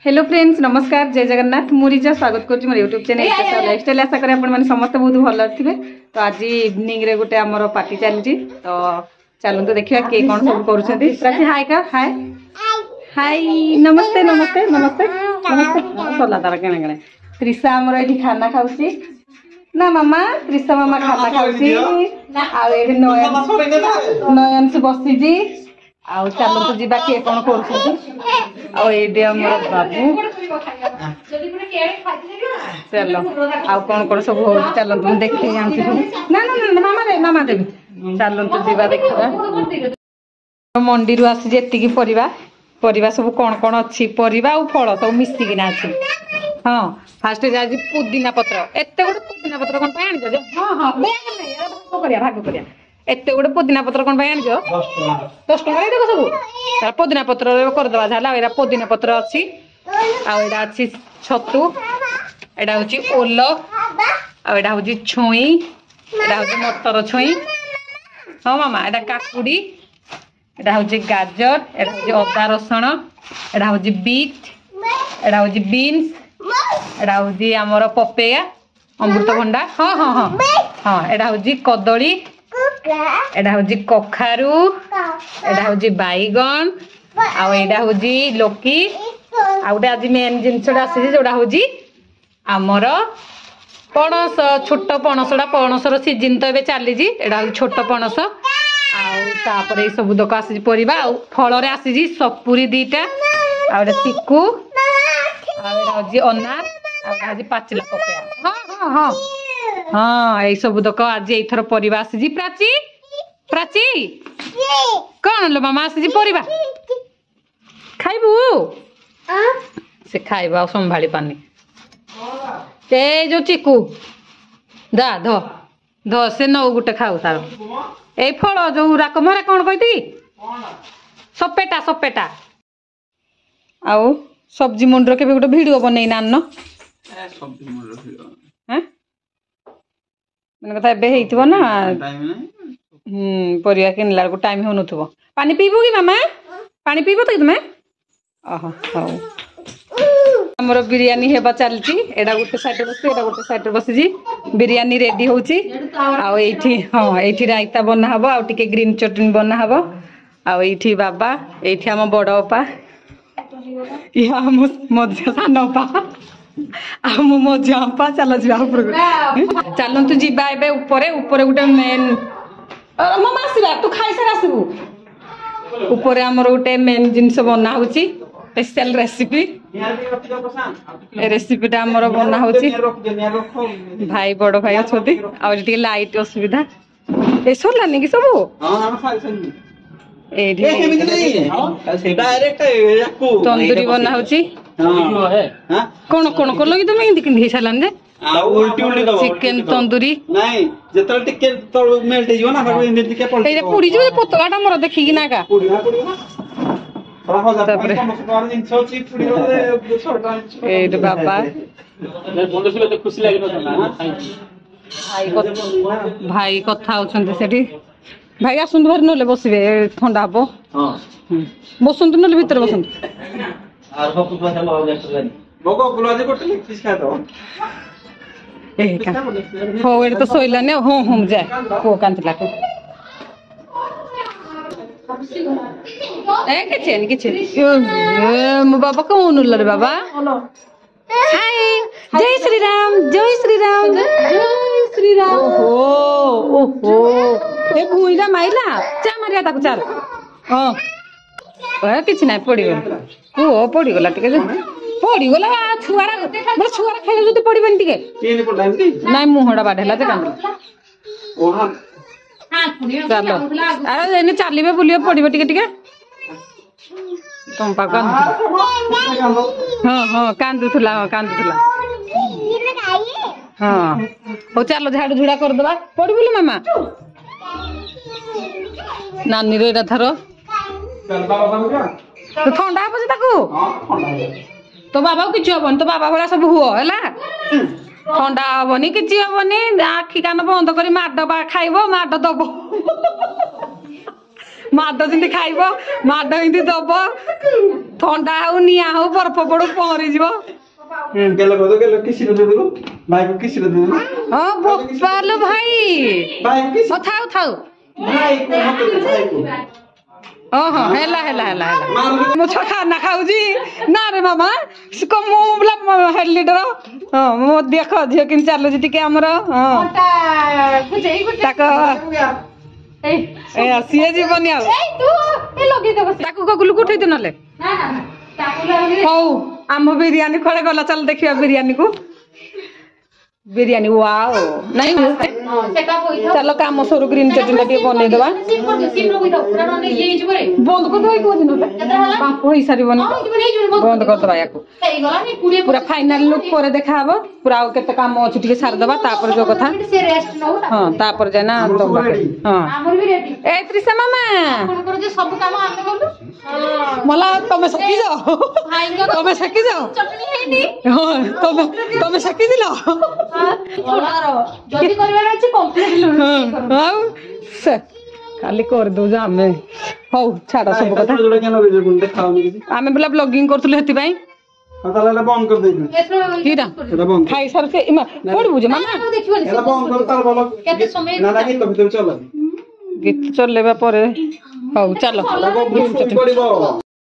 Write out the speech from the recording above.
Hello friends नमस्कार जय जगन्नाथ मुझे स्वागत कर यूट्यूब चैनल लाइफस्टाइल आशा करें आप समस्त बहुत भल थे। तो आज इवनिंग रे गोटे आमर पार्टी चलती तो चलते देखिए किए कौन सब कर हाय का हाय हाय नमस्ते नमस्ते नमस्ते नमस्ते सरला तार केणे केणे त्रिशा आमर ये खाना खाऊसी ना मामा त्रिशा मामा खाना खाऊसी नयन से बसी आउ चलते जीवा किए कौन कर बाबू चलो आउ कौन कौन सब हो चलते देखे ना ना ना मामा देवी चलते जीवा देखा मंडी रू आसी जी परिवा सब कौन कौन अच्छी परिवा और फल सब मिसिकिना अच्छी। हाँ फास्ट आज पुदीना पत्र एत गोटे पुदीना पत्र कौन आनी हाँ हाँ भाग कर एत गोटे पुदीना पत्र कौन आनी 10 टका देख सब पुदीना पत्र करदे झाला पुदीना पत्र अच्छी आड़ा अच्छी छतु एटा हूँ ओल आड़ा हूँ छुई एटा हूँ मटर छुई हाँ मामा एटा काकुड़ी एटा हूँ गाजर एटा हूँ अदा रसुण एटा हूँ बीट एटा हूँ बीन्स एटा हूँ आमर पपेया अमृतभंडा हाँ हाँ हाँ हाँ एटा हूँ कदली एटा हूँ कखारू एटा हूँ बैगन आड़ा हूँ लोकी आउटे आज मेन जिनसा आसी जोड़ा हूँ आमर पणस छोट पणसटा पणसर सीजन तो ये चली एटा हूँ छोट पणस आउे ये सब दक आसी परिवा फल आसी सपुरी 2टा आउे चिकू आड़ा हूँ अनार आड़ा हूँ पाचिला पपया हाँ हाँ हाँ हाँ यही सब दक आज एथर परिवा आसी प्राची प्राची कौन लो मामा आसी परिवा खाइबू से खाइबा संभाली पानी ए जो चिकू दा ध ध से नौ गुटे खाऊ तार ए फल जो राक मरा कौन कहती सपेटा सपेटा आउ सब्जी मंडी के गोटे भिडियो बनई नान मैंने कथा एबे हेइथिबो ना परिया किनला को टाइम हो नथबो पानी पीबो कि मामा पानी पीबो तो तुमे आहा हाउ हमरो बिरयानी हेबा चलती एडा गोटे साइड बसी एडा गोटे साइड बसी जी बिरयानी रेडी होची आ एठी हां एठी रायता बना हबो आ टिके ग्रीन चटनी बना हबो आ एठी बाबा एठी हम बड़ बापा या हम मध्य सान बापा आ मो मध्य बापा चलो जी ऊपर चलंतु जीबा एबे ऊपर ऊपर गोटे मेन मामा आसीबा तू खाइ सार आसीबू ऊपर हमर गोटे मेन जिंस बना होची स्पेशल रेसिपी रेसिपीटा हमर बना होची भाई बड़ भाई अछोती आ टिके लाइट असुविधा ए सोलानी कि सब ए डायरेक्ट तंदूरी बना होची कौन कौन कल कि तुम हिंदी किंदी सालान जे उल्टी उल्टी दबो चिकन तंदूरी नहीं जेतल टिके तळ मेल्ट हिजो ना फाको हिंदी के पलटी एरे पुडी जो पतलाटा मोर देखि कि ना का पुडी ना थोड़ा हो जाता है समझ दिन छोटी पुडी रे छोटा ए रे बाबा बंद सुले तो खुशी लागिनो ना भाई कथा होछन सेठी भाई आसुन भर नले बसिबे ठंडा हबो हां बसंत नले भीतर बसंत आर को कुछ चलो हो जाए बगो गुलाजी कोटली फिश खा दो ए का हो एड तो सोइला ने हो हम जाए को कांतला को ए किछे मो बाबा कोन उल्ला रे बाबा हाय जय श्री राम जय श्री राम जय श्री राम ओहो ओहो ए भुइला माइला चा मारिया ताको चाल हां ए किछ नै पड़ी गला ओ पड़ी गला टिके पड़ी गला छुआरा मोर छुआरा खेले जति पड़ीबन टिके केने पड़ला एमती नै मुहडा बाढेला ते कांदला ओहा चलो अरे एने चलीबे बुलिए पड़ीबे टिके टिके तुम पाकन हाँ हाँ कांदुथुला हाँ हो चलो झाड़ू झुड़ा कर दबा पड़ी बोली मामा नानी रे थर तो ठंडा हे ताकू तो बाबा को किसी हेनी तो बाबा भाया सब हुआ है ठंडा हेनी कि हेनी आखि कान बंद कर माड खाइब माड दब ମାଡ ଯେମିତି ଖାଇବ ମାଡ ଏମିତି ଦବ ଥଣ୍ଡା ହଉ ନିଆଁ ହଉ ବରଫ ପଡୁ ପହଁରିଯିବ। गेलो गदो गेलो किसिलो दे देलो भाई को किसिलो दे देलो ହଁ ବୋପାଲୋ ଭାଇ भाई को किस ଥାଉ ଥାଉ भाई को मत भाई को ଓହୋ ହେଲା ହେଲା ହେଲା ହେଲା ମୁଁ ଛଅ ଖାନା ଖାଉଛି ନା ରେ ମାମା ମୁଁ ହେଡ୍ ଲିଡର ହଁ ମୁଁ ଦେଖ ଝିଅ କେମିତି ଚାଲୁଛି ଟିକେ ଆମର ହଁ ତାକୁ ସିଏ ଯିବନି ଆଉ ତାକୁ ଗଗୁଲକୁ ଉଠେଇ ଦେ ନହେଲେ ହଉ ଆମ ବିରିୟାନୀ କୁଆଡେ ଗଲା ଚାଲ ଦେଖିବା ବିରିୟାନୀ କୁ ବିରିୟାନୀ ୱାଓ ନାଇଁ ଚାଲ କାମ ସରୁ ଗ୍ରୀନ ଚଟଣି ଟିକେ ବନେଇଦବା ବନ୍ଦ କରିଦବା କୋଉ ଦିନ ବାମ୍ପ ହେଇସାରିବନି ବନ୍ଦ କରିଦବା ୟାକୁ ପୁରା ଫାଇନାଲ ଲୁକ୍ ପରେ ଦେଖାହବ ପୁରା ଆଉ କେତେ କାମ ଅଛି ଟିକେ ସାରିଦବା ତାପରେ ଯୋଉ କଥା ହଁ ତାପରେ ଯାଇ ନା ଦବା ହଁ ଏ ତ୍ରିଷା ମାମା ମଲା ତମେ ଶିଖିଛ ତମେ ଶିଖିଛ ହଁ ତମେ ଶିଖିଥିଲ ଆଉ ଖାଲି କରିଦଉଛୁ ଆମେ ହଉ ଛାଡ ସବୁ କଥା ଆମେ ପିଲା ବ୍ଲଗିଂ କରୁଥିଲୁ ସେଥିପାଇଁ ଖାଇସାରୁଛେ ପଢିବୁ ଯେ ମାମା ଗୀତ ଚଲେଇବା ପରେ ହଉ ଚାଲ।